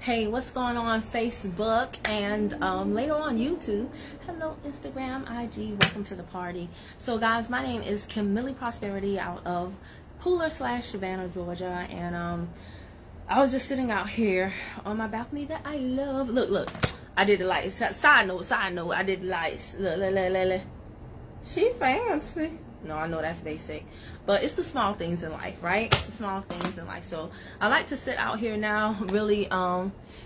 Hey, what's going on Facebook and later on YouTube? Hello Instagram, IG, welcome to the party. So guys, my name is AskKiMilli Prosperity out of Pooler/Savannah, Georgia, and I was just sitting out here on my balcony that I love. Look, I did the lights. Side note, I did the lights. Look. She fancy. No, I know that's basic, but it's the small things in life, right? It's the small things in life. So I like to sit out here now, really.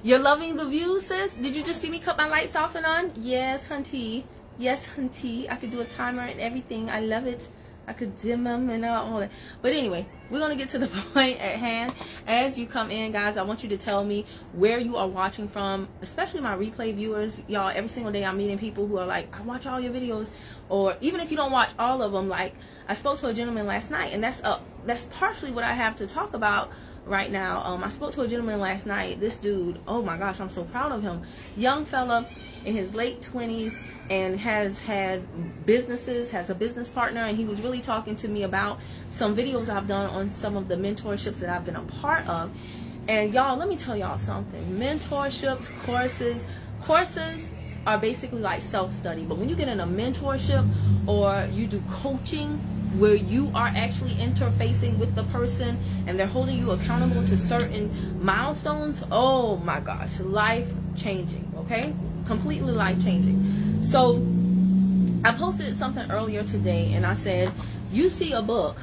You're loving the view, sis? Did you just see me cut my lights off and on? Yes, hunty. Yes, hunty. I could do a timer and everything. I love it. I could dim them and all that. But anyway, we're going to get to the point at hand. As you come in, guys, I want you to tell me where you are watching from, especially my replay viewers. Y'all, every single day I'm meeting people who are like, I watch all your videos. Or even if you don't watch all of them, like I spoke to a gentleman last night, and that's partially what I have to talk about right now. I spoke to a gentleman last night. This dude, oh my gosh, I'm so proud of him. Young fella in his late 20s and has had businesses, has a business partner, and he was really talking to me about some videos I've done on some of the mentorships that I've been a part of. And y'all, let me tell y'all something. Mentorships, courses are basically like self-study, but when you get in a mentorship or you do coaching where you are actually interfacing with the person and they're holding you accountable to certain milestones, oh my gosh, life-changing, okay? Completely life-changing. So I posted something earlier today and I said, you see a book,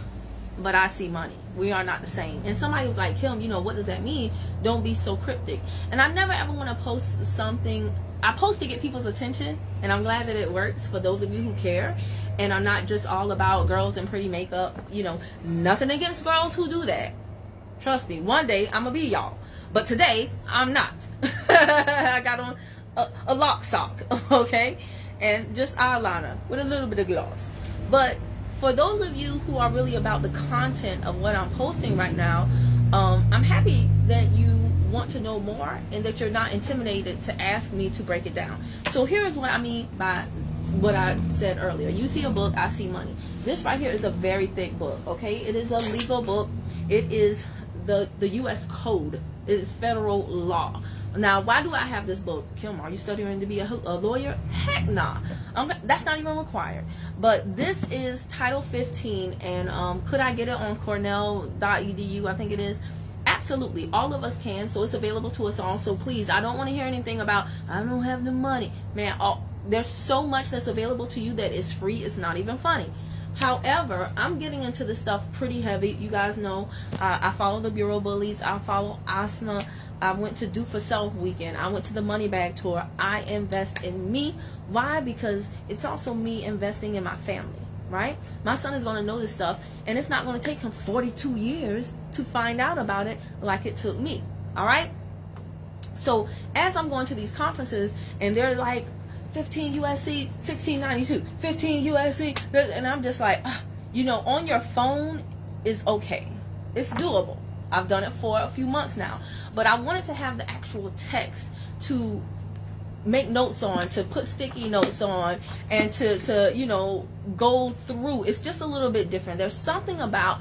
but I see money. We are not the same. And somebody was like, Kim, you know, what does that mean? Don't be so cryptic. And I never ever want to post something. I post to get people's attention, and I'm glad that it works for those of you who care and are not just all about girls and pretty makeup. You know, nothing against girls who do that. Trust me, one day I'm gonna be y'all, but today I'm not. I got on a lock sock, okay, and just eyeliner with a little bit of gloss. But for those of you who are really about the content of what I'm posting right now, I'm happy that you want to know more and that you're not intimidated to ask me to break it down. So here's what I mean by what I said earlier. You see a book, I see money. This right here is a very thick book, okay? It is a legal book. It is the U.S. Code. It is federal law. Now, why do I have this book? Kim, are you studying to be a lawyer? Heck nah. That's not even required. But this is Title 15, and could I get it on cornell.edu? I think it is. Absolutely, all of us can, so it's available to us all. So please, I don't want to hear anything about I don't have the money, man. There's so much that's available to you that is free. It's not even funny. However, I'm getting into this stuff pretty heavy. You guys know I follow the Bureau Bullies. I follow Asma. I went to Do For Self weekend. I went to the Money Bag Tour. I invest in me. Why? Because it's also me investing in my family. Right? My son is going to know this stuff, and it's not going to take him 42 years to find out about it like it took me. All right? So as I'm going to these conferences and they're like 15 USC 1692, 15 USC, and I'm just like, you know, on your phone is okay. It's doable. I've done it for a few months now, but I wanted to have the actual text to make notes on, to put sticky notes on, and to you know, go through. It's just a little bit different. There's something about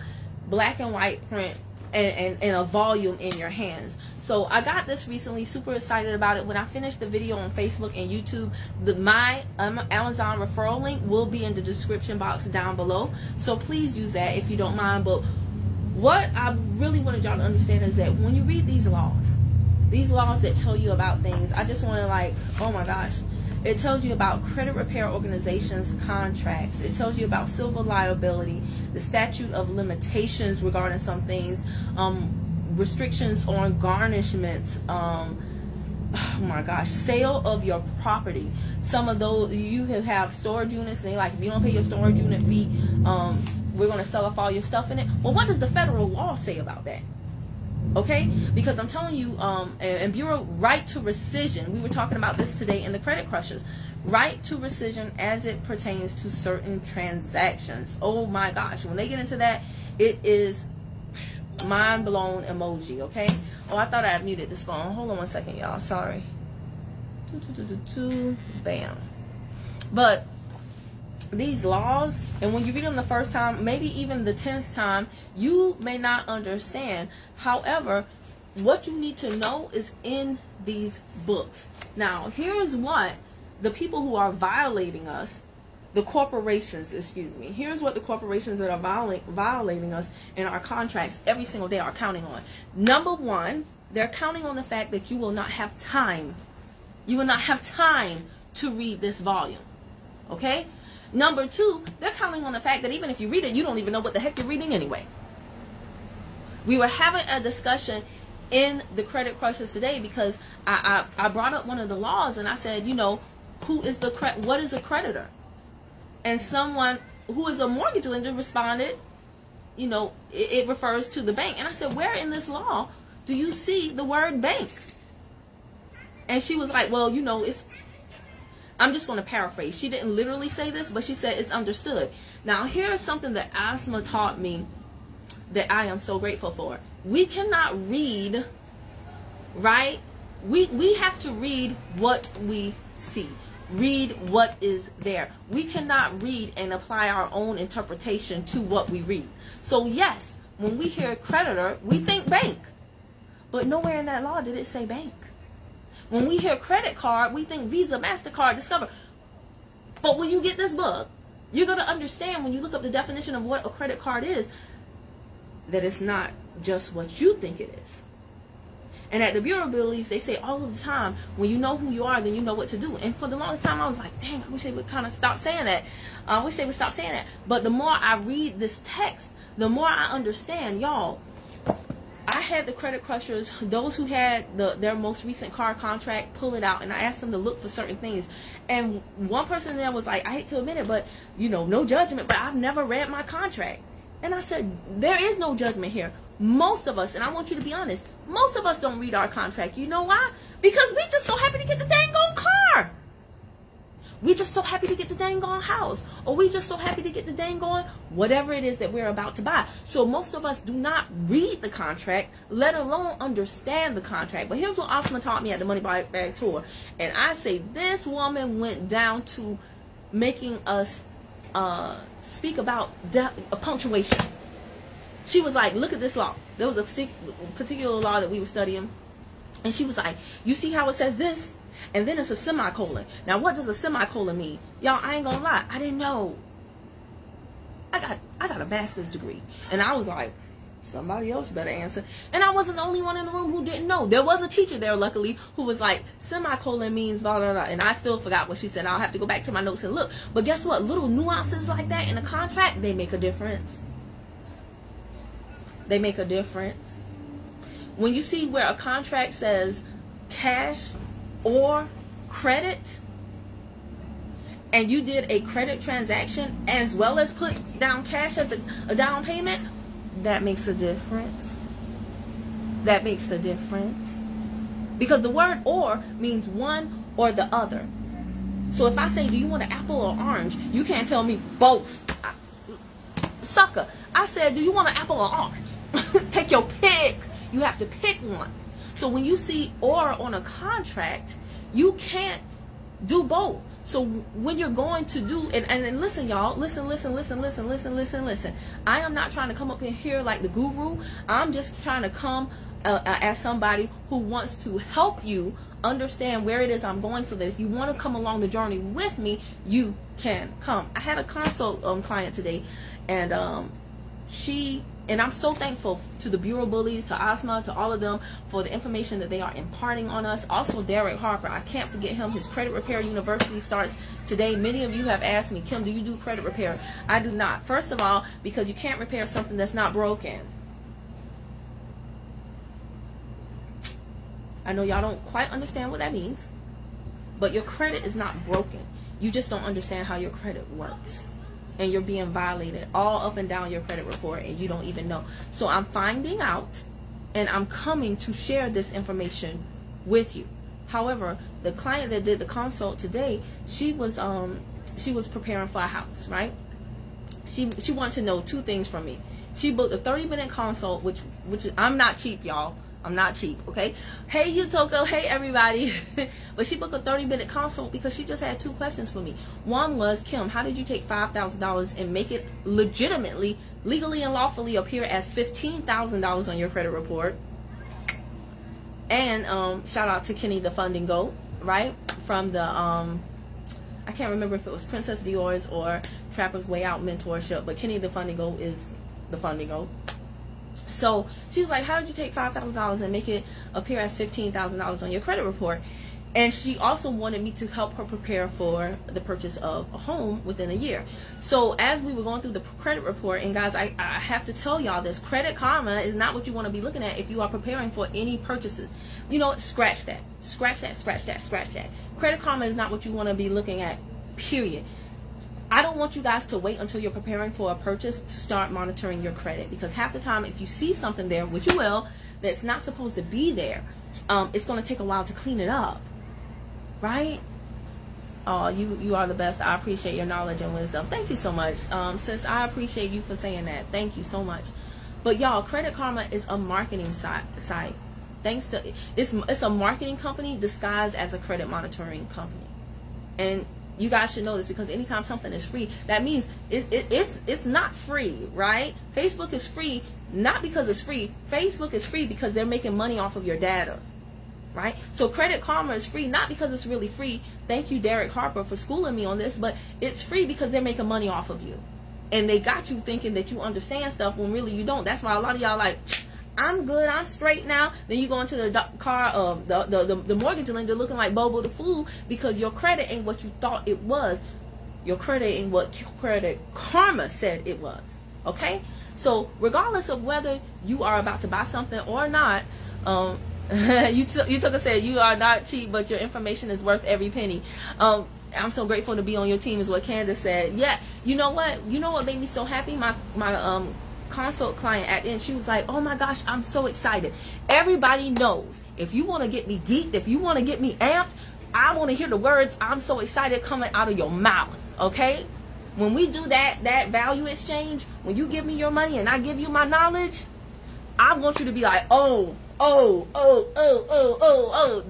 black and white print and a volume in your hands. So I got this recently, super excited about it. When I finish the video on Facebook and YouTube, my Amazon referral link will be in the description box down below, so please use that if you don't mind. But what I really wanted y'all to understand is that when you read these laws that tell you about things, I just want to, like, oh my gosh, it tells you about credit repair organizations contracts. It tells you about civil liability, the statute of limitations regarding some things, restrictions on garnishments, oh my gosh, sale of your property. Some of those, you have storage units, and they like, if you don't pay your storage unit fee, we're going to sell off all your stuff in it. Well, what does the federal law say about that? Okay, because I'm telling you, and Bureau, right to rescission, we were talking about this today in the Credit Crushers, right to rescission as it pertains to certain transactions. Oh my gosh, when they get into that, it is mind blown emoji. Okay, oh, I thought I had muted this phone. Hold on one second, y'all, sorry. Bam. But these laws, and when you read them the first time, maybe even the 10th time, you may not understand. However, what you need to know is in these books. Now, here's what the people who are violating us, the corporations, excuse me, here's what the corporations that are violating us in our contracts every single day are counting on. Number one, they're counting on the fact that you will not have time. You will not have time to read this volume. Okay? Number two, they're counting on the fact that even if you read it, you don't even know what the heck you're reading anyway. We were having a discussion in the Credit Crushers today because I brought up one of the laws, and I said, you know, what is a creditor? And someone who is a mortgage lender responded, you know, it refers to the bank. And I said, where in this law do you see the word bank? And she was like, well, you know, I'm just going to paraphrase. She didn't literally say this, but she said it's understood. Now, here's something that Asma taught me that I am so grateful for. We cannot read, right? We have to read what we see. Read what is there. We cannot read and apply our own interpretation to what we read. So yes, when we hear creditor, we think bank. But nowhere in that law did it say bank. When we hear credit card, we think Visa, MasterCard, Discover. But when you get this book, you're going to understand when you look up the definition of what a credit card is, that it's not just what you think it is. And at the Bureau of Bills, they say all of the time, when you know who you are, then you know what to do. And for the longest time, I was like, dang, I wish they would kind of stop saying that. I wish they would stop saying that. But the more I read this text, the more I understand, y'all. I had the Credit Crushers, those who had their most recent car contract, pull it out, and I asked them to look for certain things. And one person there was like, I hate to admit it, but, you know, no judgment, but I've never read my contract. And I said, there is no judgment here. Most of us, and I want you to be honest, most of us don't read our contract. You know why? Because we just so happy to get the dang on car. We just so happy to get the dang on house. Or we just so happy to get the dang on whatever it is that we're about to buy. So most of us do not read the contract, let alone understand the contract. But here's what Asma taught me at the Money Bag Tour. And I say this woman went down to making us speak about punctuation. She was like, look at this law. There was a particular law that we were studying. And she was like, you see how it says this? And then it's a semicolon. Now, what does a semicolon mean? Y'all, I ain't gonna lie. I didn't know. I got a master's degree. And I was like, somebody else better answer. And I wasn't the only one in the room who didn't know. There was a teacher there, luckily, who was like, semicolon means blah, blah, blah. And I still forgot what she said. I'll have to go back to my notes and look. But guess what? Little nuances like that in a contract, they make a difference. They make a difference. When you see where a contract says cash or credit, and you did a credit transaction as well as put down cash as a down payment, that makes a difference. That makes a difference. Because the word or means one or the other. So if I say, do you want an apple or orange? You can't tell me both. Sucker. I said, do you want an apple or orange? Take your pick. You have to pick one. So when you see or on a contract, you can't do both. So when you're going to do, and listen, y'all, listen. I am not trying to come up in here like the guru. I'm just trying to come as somebody who wants to help you understand where it is I'm going, so that if you want to come along the journey with me, you can come. I had a consult client today, and and I'm so thankful to the Bureau Bullies, to Asma, to all of them for the information that they are imparting on us. Also, Derek Harper, I can't forget him. His Credit Repair University starts today. Many of you have asked me, Kim, do you do credit repair? I do not. First of all, because you can't repair something that's not broken. I know y'all don't quite understand what that means, but your credit is not broken. You just don't understand how your credit works. And you're being violated all up and down your credit report, and you don't even know. So I'm finding out, and I'm coming to share this information with you. However, the client that did the consult today, she was preparing for a house, right? She wanted to know two things from me. She booked a 30-minute consult, which I'm not cheap, y'all. I'm not cheap, okay? Hey, Utoko. Hey, everybody. But she booked a 30-minute consult because she just had two questions for me. One was, Kim, how did you take $5,000 and make it legitimately, legally and lawfully appear as $15,000 on your credit report? And shout out to Kenny the Funding Goat, right? From the I can't remember if it was Princess Dior's or Trapper's Way Out mentorship, but Kenny the Funding Goat is the Funding Goat. So she was like, how did you take $5,000 and make it appear as $15,000 on your credit report? And she also wanted me to help her prepare for the purchase of a home within a year. So as we were going through the credit report, and guys, I have to tell y'all this, Credit Karma is not what you want to be looking at if you are preparing for any purchases. You know what? Scratch that. Scratch that, scratch that, scratch that. Credit Karma is not what you want to be looking at, period. I don't want you guys to wait until you're preparing for a purchase to start monitoring your credit, because half the time if you see something there, which you will, that's not supposed to be there, it's going to take a while to clean it up. Right? Oh, you are the best. I appreciate your knowledge and wisdom. Thank you so much. Sis, I appreciate you for saying that. Thank you so much. But y'all, Credit Karma is a marketing site. Thanks to it's a marketing company disguised as a credit monitoring company. And you guys should know this, because anytime something is free, that means it's not free, right? Facebook is free not because it's free. Facebook is free because they're making money off of your data. Right? So Credit Karma is free not because it's really free. Thank you, Derek Harper, for schooling me on this, but it's free because they're making money off of you. And they got you thinking that you understand stuff when really you don't. That's why a lot of y'all like, I'm good, I'm straight now. Then you go into the car of the mortgage lender looking like Bobo the Fool, because your credit ain't what you thought it was. Your credit ain't what Credit Karma said it was. Okay? So regardless of whether you are about to buy something or not, you took a said you are not cheap, but your information is worth every penny. I'm so grateful to be on your team, is what Candace said. Yeah, you know what made me so happy? My consult client at the end, she was like, oh my gosh, I'm so excited. Everybody knows, if you want to get me geeked, if you want to get me amped, I want to hear the words I'm so excited coming out of your mouth. Okay? When we do that value exchange, when you give me your money and I give you my knowledge, I want you to be like, oh,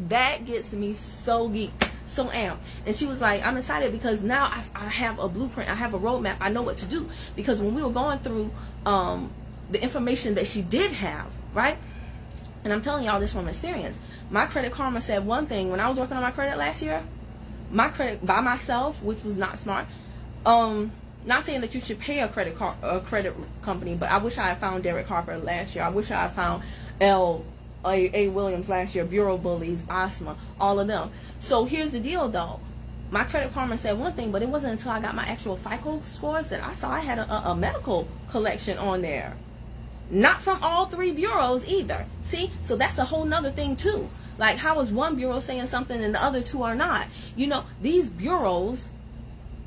that gets me so geeked, so amped. And she was like, I'm excited because now I have a blueprint, I have a roadmap, I know what to do. Because when we were going through the information that she did have, right? And I'm telling y'all this from experience. My Credit Karma said one thing when I was working on my credit last year. My credit by myself, which was not smart. Not saying that you should pay a credit company, but I wish I had found Derek Harper last year. I wish I had found A. Williams last year, Bureau Bullies, Asma, all of them. So here's the deal though. My Credit Karma said one thing, but it wasn't until I got my actual FICO scores that I saw I had a medical collection on there. Not from all three bureaus either. See? So that's a whole nother thing too. Like, how is one bureau saying something and the other two are not? You know, these bureaus,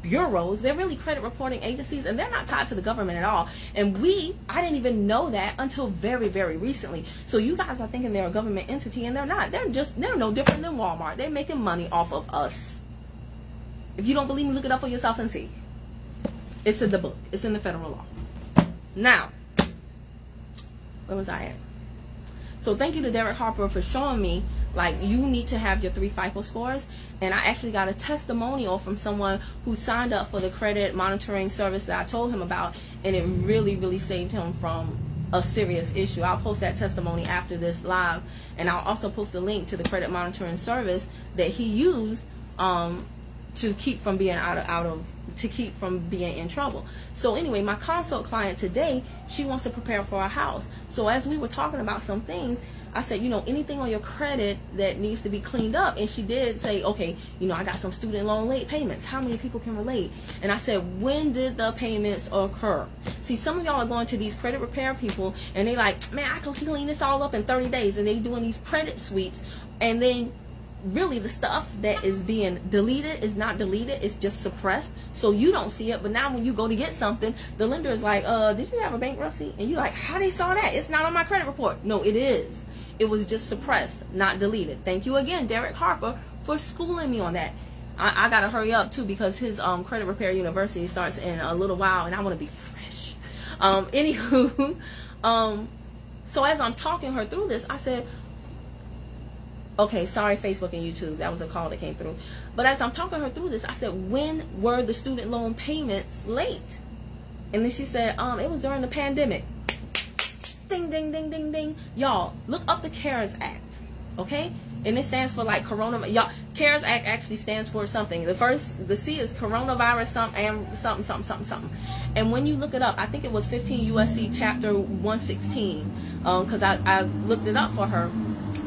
they're really credit reporting agencies, and they're not tied to the government at all. And I didn't even know that until very, very recently. So you guys are thinking they're a government entity, and they're not. They're no different than Walmart. They're making money off of us. If you don't believe me, look it up for yourself and see. It's in the book. It's in the federal law. Now, where was I at? So thank you to Derek Harper for showing me, like, you need to have your 3 FICO scores. And I actually got a testimonial from someone who signed up for the credit monitoring service that I told him about, and it really, really saved him from a serious issue. I'll post that testimony after this live, and I'll also post a link to the credit monitoring service that he used to keep from being being in trouble. So anyway, my consult client today, she wants to prepare for a house. So as we were talking about some things, I said, you know, anything on your credit that needs to be cleaned up. And she did say, okay, you know, I got some student loan late payments. How many people can relate? And I said, when did the payments occur? See, some of y'all are going to these credit repair people and they like, man, I can clean this all up in 30 days. And they doing these credit sweeps. And then really the stuff that is being deleted is not deleted. It's just suppressed. So you don't see it. But now when you go to get something, the lender is like, did you have a bankruptcy? And you're like, how they saw that? It's not on my credit report. No, it is. It was just suppressed, not deleted. Thank you again, Derek Harper, for schooling me on that. I got to hurry up, too, because his Credit Repair University starts in a little while, and I want to be fresh. Anywho, so as I'm talking her through this, I said, okay, sorry, Facebook and YouTube. That was a call that came through. But as I'm talking her through this, I said, when were the student loan payments late? And then she said, it was during the pandemic. Ding, ding, ding, ding, ding. Y'all, look up the CARES Act, okay? And it stands for like y'all, CARES Act actually stands for something. The C is coronavirus something. And when you look it up, I think it was 15 USC chapter 116, because I looked it up for her.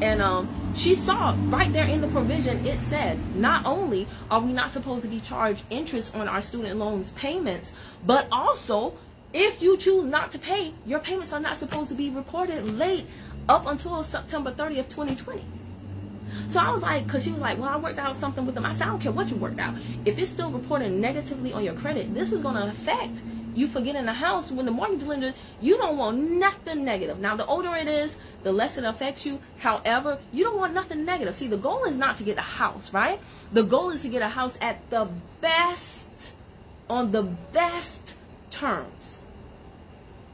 And she saw right there in the provision, it said, not only are we not supposed to be charged interest on our student loans payments, but also, if you choose not to pay, your payments are not supposed to be reported late up until September 30th, 2020. So I was like, because she was like, well, I worked out something with them. I said, I don't care what you worked out. If it's still reporting negatively on your credit, this is going to affect you for getting a house. When the mortgage lender, you don't want nothing negative. Now, the older it is, the less it affects you. However, you don't want nothing negative. See, the goal is not to get a house, right? The goal is to get a house at the best, on the best terms.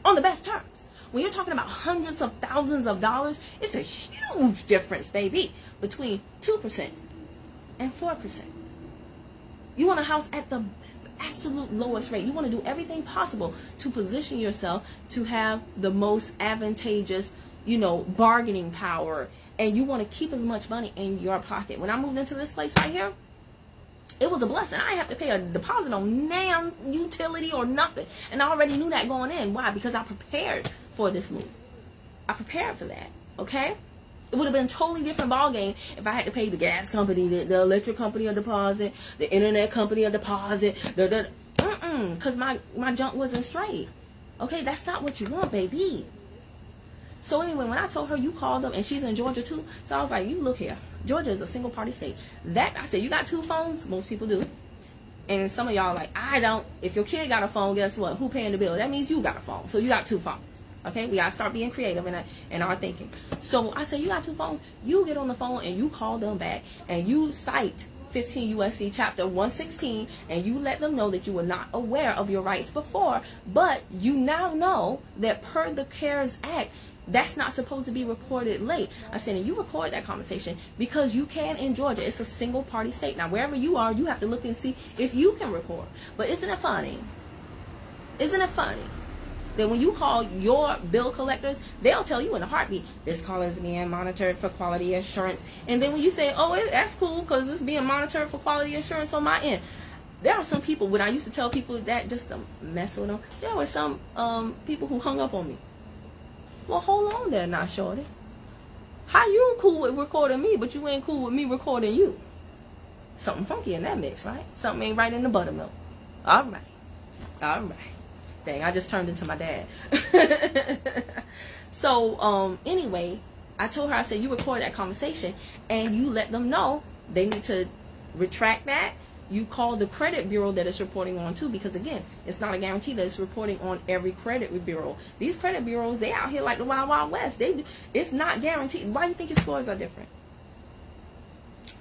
On the best terms. When you're talking about hundreds of thousands of dollars, it's a huge difference, baby, between 2% and 4%. You want a house at the absolute lowest rate. You want to do everything possible to position yourself to have the most advantageous, bargaining power. And you want to keep as much money in your pocket. When I moved into this place right here, it was a blessing. I didn't have to pay a deposit on damn utility or nothing. And I already knew that going in. Why? Because I prepared for this move. I prepared for that. Okay? It would have been a totally different ballgame if I had to pay the gas company, the electric company a deposit, the internet company a deposit, because my junk wasn't straight. Okay? That's not what you want, baby. So anyway, when I told her you called them, and she's in Georgia too, so I was like, you look here. Georgia is a single party state. I said, you got 2 phones? Most people do. And some of y'all are like, I don't. If your kid got a phone, guess what? Who paying the bill? That means you got a phone. So you got 2 phones. Okay? We got to start being creative in our thinking. So I said, you got 2 phones. You get on the phone and you call them back and you cite 15 USC chapter 116 and you let them know that you were not aware of your rights before, but you now know that per the CARES Act, that's not supposed to be reported late. I said, and you record that conversation because you can in Georgia. It's a single party state. Now, wherever you are, you have to look and see if you can record. But isn't it funny? Isn't it funny that when you call your bill collectors, they'll tell you in a heartbeat, this call is being monitored for quality assurance. And then when you say, oh, that's cool because it's being monitored for quality assurance on my end. There are some people, when I used to tell people that just to mess with them, there were some people who hung up on me. Well, hold on there now, shorty. How you cool with recording me, but you ain't cool with me recording you? Something funky in that mix, right? Something ain't right in the buttermilk. All right. All right. Dang, I just turned into my dad. So, anyway, I told her, I said, you record that conversation and you let them know they need to retract that. You call the credit bureau that it's reporting on too, because again, it's not a guarantee that it's reporting on every credit bureau. These credit bureaus, they out here like the Wild Wild West. It's not guaranteed. Why do you think your scores are different?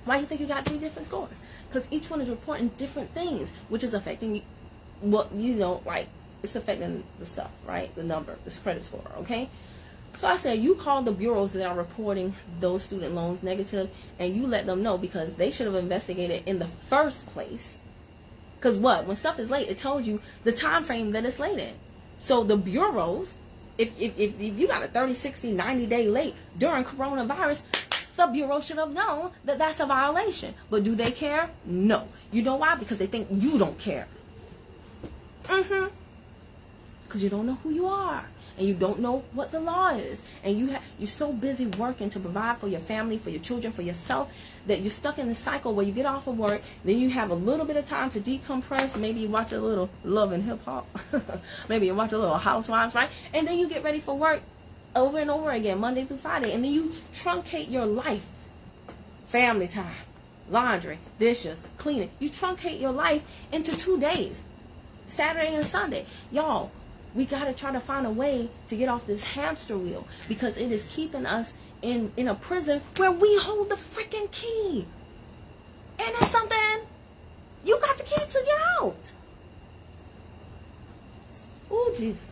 Why do you think you got 3 different scores? Because each one is reporting different things, which is affecting what, like it's affecting the stuff, right? The number, this credit score, okay? So I said, you call the bureaus that are reporting those student loans negative and you let them know, because they should have investigated in the first place. Because what? When stuff is late, it tells you the time frame that it's late in. So the bureaus, if you got a 30, 60, 90-day late during coronavirus, the bureau should have known that that's a violation. But do they care? No. You know why? Because they think you don't care. Because you don't know who you are. And you don't know what the law is. And you're so busy working to provide for your family, for your children, for yourself, that you're stuck in the cycle where you get off of work, then you have a little bit of time to decompress. Maybe you watch a little Love and Hip Hop. Maybe you watch a little Housewives, right? And then you get ready for work over and over again, Monday through Friday. And then you truncate your life. Family time, laundry, dishes, cleaning. You truncate your life into 2 days, Saturday and Sunday. Y'all, we got to try to find a way to get off this hamster wheel, because it is keeping us in a prison where we hold the freaking key. And that's something, you got the key to get out. Oh, Jesus.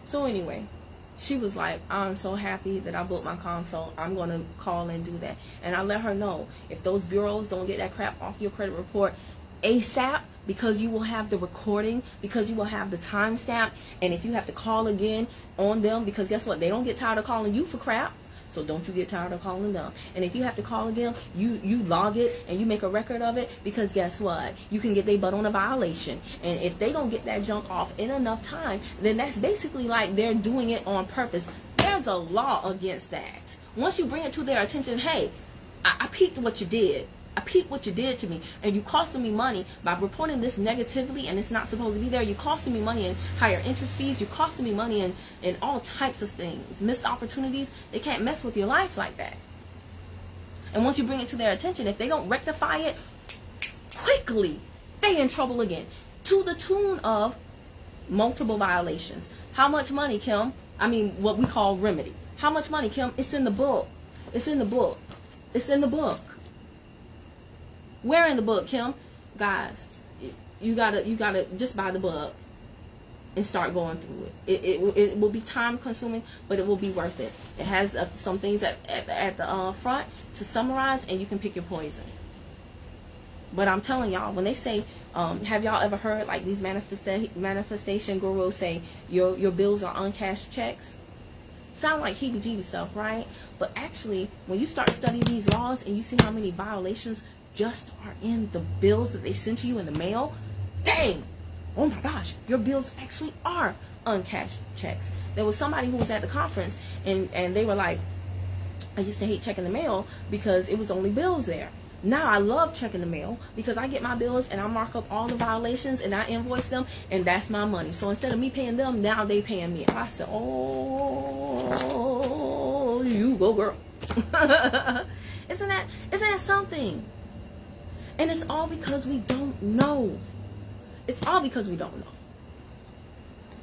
So anyway, she was like, I'm so happy that I booked my consult. I'm going to call and do that. And I let her know, if those bureaus don't get that crap off your credit report ASAP, because you will have the recording, because you will have the timestamp. And if you have to call again on them, because guess what? They don't get tired of calling you for crap. So don't you get tired of calling them. And if you have to call again, you log it and you make a record of it, because guess what? You can get their butt on a violation. And if they don't get that junk off in enough time, then that's basically like they're doing it on purpose. There's a law against that. Once you bring it to their attention, hey, I peeped what you did. I peeped what you did to me, and you costing me money by reporting this negatively, and it's not supposed to be there. You costing me money in higher interest fees. You costing me money in all types of things. Missed opportunities. They can't mess with your life like that. And once you bring it to their attention, if they don't rectify it quickly, they in trouble again, to the tune of multiple violations. How much money, Kim? I mean, what we call remedy. How much money, Kim? It's in the book. It's in the book. It's in the book. Where in the book, Kim? Guys, you gotta just buy the book and start going through it. It will be time consuming, but it will be worth it. It has some things at the front to summarize, and you can pick your poison. But I'm telling y'all, when they say, have y'all ever heard like these manifestation gurus say your bills are uncashed checks? Sound like heebie-jeebie stuff, right? But actually, when you start studying these laws and you see how many violations just are in the bills that they send to you in the mail, dang, oh my gosh, your bills actually are uncashed checks. There was somebody who was at the conference, and they were like, I used to hate checking the mail because it was only bills there. Now I love checking the mail because I get my bills and I mark up all the violations and I invoice them, and that's my money. So instead of me paying them, now they paying me. I said, oh, you go, girl. Isn't that something? And it's all because we don't know. It's all because we don't know.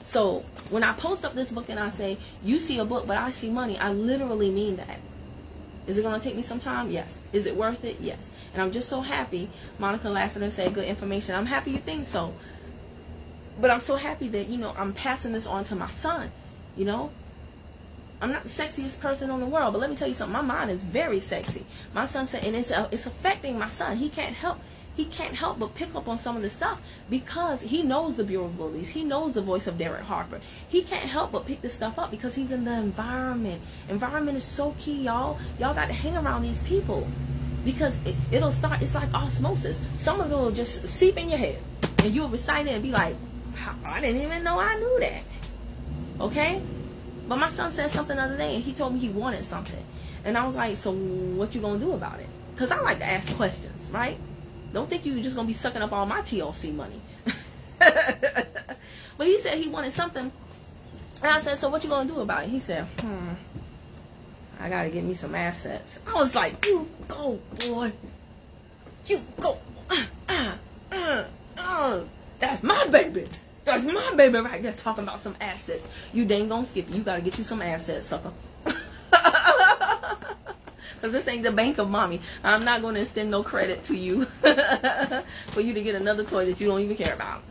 So when I post up this book and I say, you see a book, but I see money, I literally mean that. Is it going to take me some time? Yes. Is it worth it? Yes. And I'm just so happy. Monica Lassiter said good information. I'm happy you think so. But I'm so happy that, you know, I'm passing this on to my son. You know, I'm not the sexiest person in the world, but let me tell you something. My mind is very sexy. My son said, and it's affecting my son. He can't help but pick up on some of this stuff because he knows the Bureau of Bullies. He knows the voice of Derek Harper. He can't help but pick this stuff up because he's in the environment. Environment is so key, y'all. Y'all got to hang around these people because it'll start. It's like osmosis. Some of it will just seep in your head, and you'll recite it and be like, I didn't even know I knew that. Okay? But my son said something the other day, and he told me he wanted something. And I was like, so what you going to do about it? Because I like to ask questions, right? Don't think you're just going to be sucking up all my TLC money. But he said he wanted something. And I said, so what you going to do about it? He said, I got to get me some assets. I was like, you go, boy. You go. That's my baby. That's my baby right there talking about some assets. You dang gonna skip it. You gotta get you some assets, sucker. Because this ain't the bank of mommy. I'm not going to extend no credit to you for you to get another toy that you don't even care about.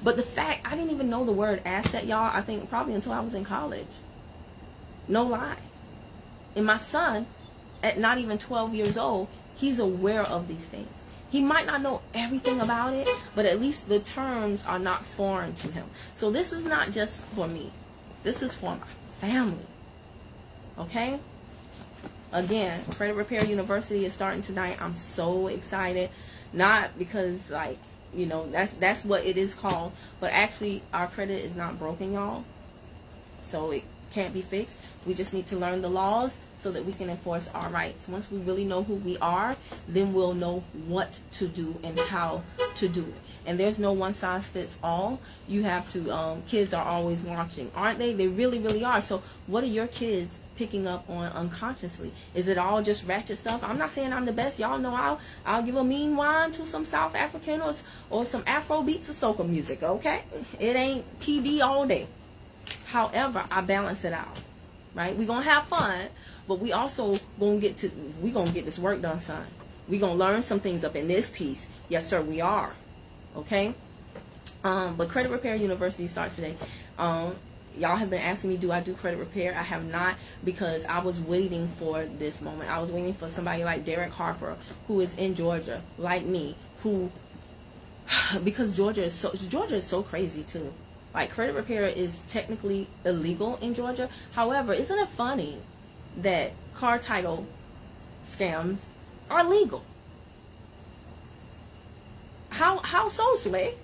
But the fact, I didn't even know the word asset, y'all. I think probably until I was in college. No lie. And my son, at not even 12 years old, he's aware of these things. He might not know everything about it, but at least the terms are not foreign to him. So this is not just for me. This is for my family. Okay? Again, Credit Repair University is starting tonight. I'm so excited. Not because, like, you know, that's what it is called. But actually, our credit is not broken, y'all. So it can't be fixed. We just need to learn the laws so that we can enforce our rights. Once we really know who we are, then we'll know what to do and how to do it. And there's no one size fits all. You have to, kids are always watching, aren't they? They really, really are. So what are your kids picking up on unconsciously? Is it all just ratchet stuff? I'm not saying I'm the best. Y'all know I'll give a mean whine to some South African or some Afro beats or soca music, okay? It ain't PD all day. However, I balance it out, right? We're going to have fun, but we also going to get this work done, son. We're going to learn some things up in this piece. Yes, sir, we are. Okay? But Credit Repair University starts today. Y'all have been asking me, do I do credit repair? I have not, because I was waiting for this moment. I was waiting for somebody like Derek Harper, who is in Georgia, like me, who because Georgia is so crazy too. Like, credit repair is technically illegal in Georgia. However, isn't it funny that car title scams are legal? How so, Slay?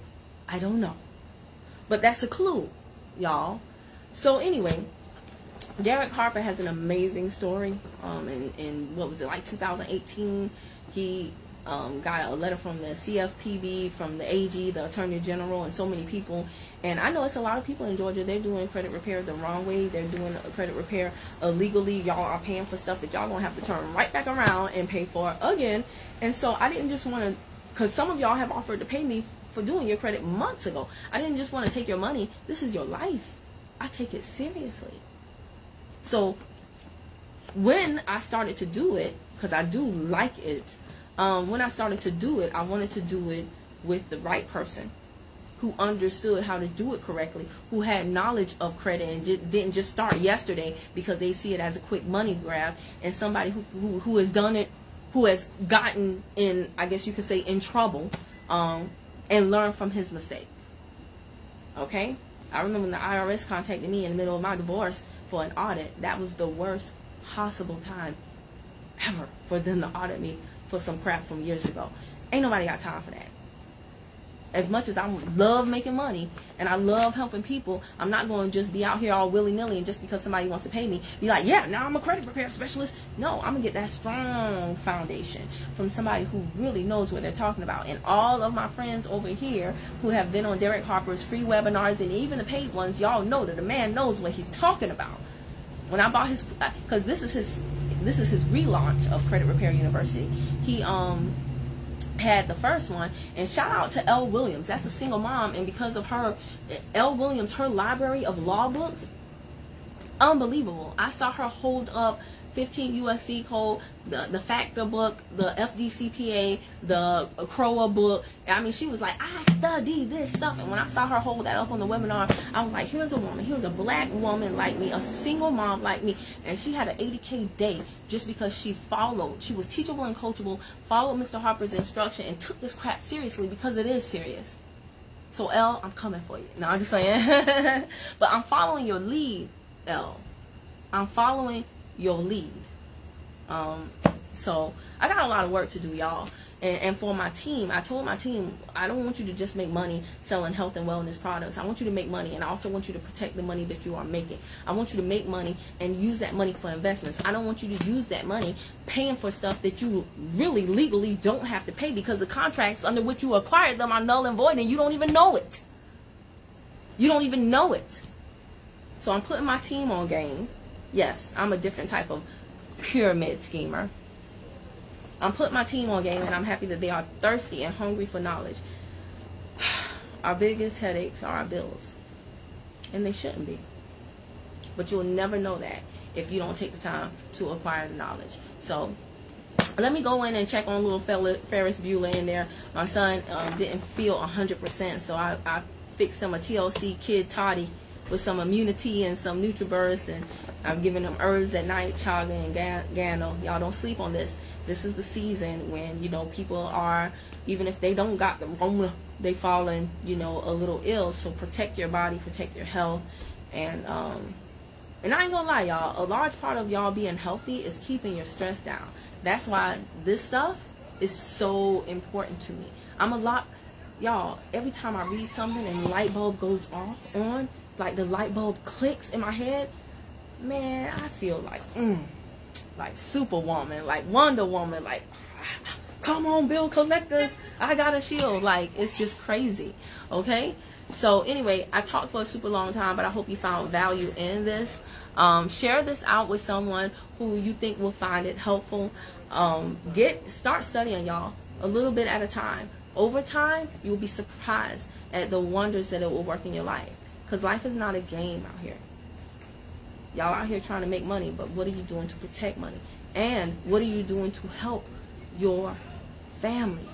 I don't know. But that's a clue, y'all. So anyway, Derek Harper has an amazing story. In what was it, like 2018, he got a letter from the CFPB, from the AG, the Attorney General, and so many people. And I know it's a lot of people in Georgia, they're doing credit repair the wrong way. They're doing credit repair illegally. Y'all are paying for stuff that y'all gonna have to turn right back around and pay for again. And so I didn't just want to, because some of y'all have offered to pay me for doing your credit months ago. I didn't just want to take your money. This is your life. I take it seriously. So when I started to do it, because I do like it, when I started to do it, I wanted to do it with the right person who understood how to do it correctly, who had knowledge of credit and didn't just start yesterday because they see it as a quick money grab, and somebody who has done it, who has gotten in, I guess you could say, in trouble, and learned from his mistake. Okay? I remember when the IRS contacted me in the middle of my divorce for an audit. That was the worst possible time ever for them to audit me for some crap from years ago. Ain't nobody got time for that. As much as I love making money and I love helping people, I'm not going to just be out here all willy-nilly and just because somebody wants to pay me, be like, yeah, now I'm a credit repair specialist. No, I'm going to get that strong foundation from somebody who really knows what they're talking about. And all of my friends over here who have been on Derek Harper's free webinars and even the paid ones, y'all know that the man knows what he's talking about. When I bought his, because this is his relaunch of Credit Repair University. He had the first one, and shout out to L. Williams. That's a single mom, and because of her, L. Williams, her library of law books, unbelievable. I saw her hold up 15 USC code, the FACTA book, the FDCPA, the CROA book. I mean, she was like, I study this stuff. And when I saw her hold that up on the webinar, I was like, here's a woman, here's a black woman like me, a single mom like me, and she had an 80K day just because she followed. She was teachable and coachable, followed Mr. Harper's instruction, and took this crap seriously because it is serious. So L, I'm coming for you. No, I'm just saying. But I'm following your lead, L. I'm following your lead. So I got a lot of work to do, y'all. And for my team, I told my team, I don't want you to just make money selling health and wellness products. I want you to make money, and I also want you to protect the money that you are making. I want you to make money and use that money for investments. I don't want you to use that money paying for stuff that you really legally don't have to pay, because the contracts under which you acquired them are null and void, and you don't even know it. You don't even know it. So I'm putting my team on game. Yes, I'm a different type of pyramid schemer. I'm putting my team on game, and I'm happy that they are thirsty and hungry for knowledge. Our biggest headaches are our bills, and they shouldn't be. But you'll never know that if you don't take the time to acquire the knowledge. So let me go in and check on little Ferris Bueller in there. My son didn't feel 100%, so I fixed him a TLC Kid Toddy with some immunity and some NutriBurst, and I'm giving them herbs at night, chaga and gano. Y'all don't sleep on this. This is the season when, you know, people are, even if they don't got the Rona, they falling, you know, a little ill. So protect your body, protect your health. And I ain't gonna lie, y'all, a large part of y'all being healthy is keeping your stress down. That's why this stuff is so important to me. Y'all, every time I read something and the light bulb goes on, like the light bulb clicks in my head, man, I feel like Superwoman, like Wonder Woman, like, come on, bill collectors, I got a shield. Like, it's just crazy. Okay, so anyway, I talked for a super long time, but I hope you found value in this. Share this out with someone who you think will find it helpful. Start studying, y'all, a little bit at a time. Over time, you'll be surprised at the wonders that it will work in your life, because life is not a game out here. Y'all out here trying to make money, but what are you doing to protect money? And what are you doing to help your family?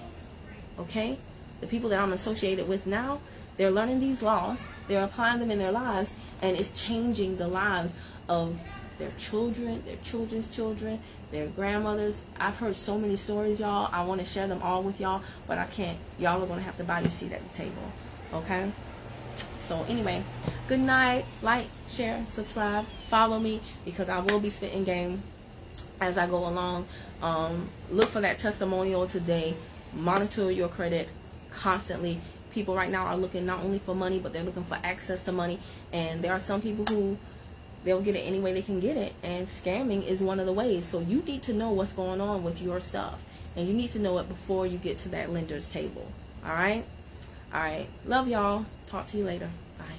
Okay? The people that I'm associated with now, they're learning these laws, they're applying them in their lives, and it's changing the lives of their children, their children's children, their grandmothers. I've heard so many stories, y'all. I want to share them all with y'all, but I can't. Y'all are going to have to buy your seat at the table, okay? So anyway, good night. Like, share, subscribe, follow me, because I will be spitting game as I go along. Look for that testimonial today. Monitor your credit constantly. People right now are looking not only for money, but they're looking for access to money. And there are some people who they'll get it any way they can get it, and scamming is one of the ways. So you need to know what's going on with your stuff, and you need to know it before you get to that lender's table. All right, love y'all. Talk to you later. Bye.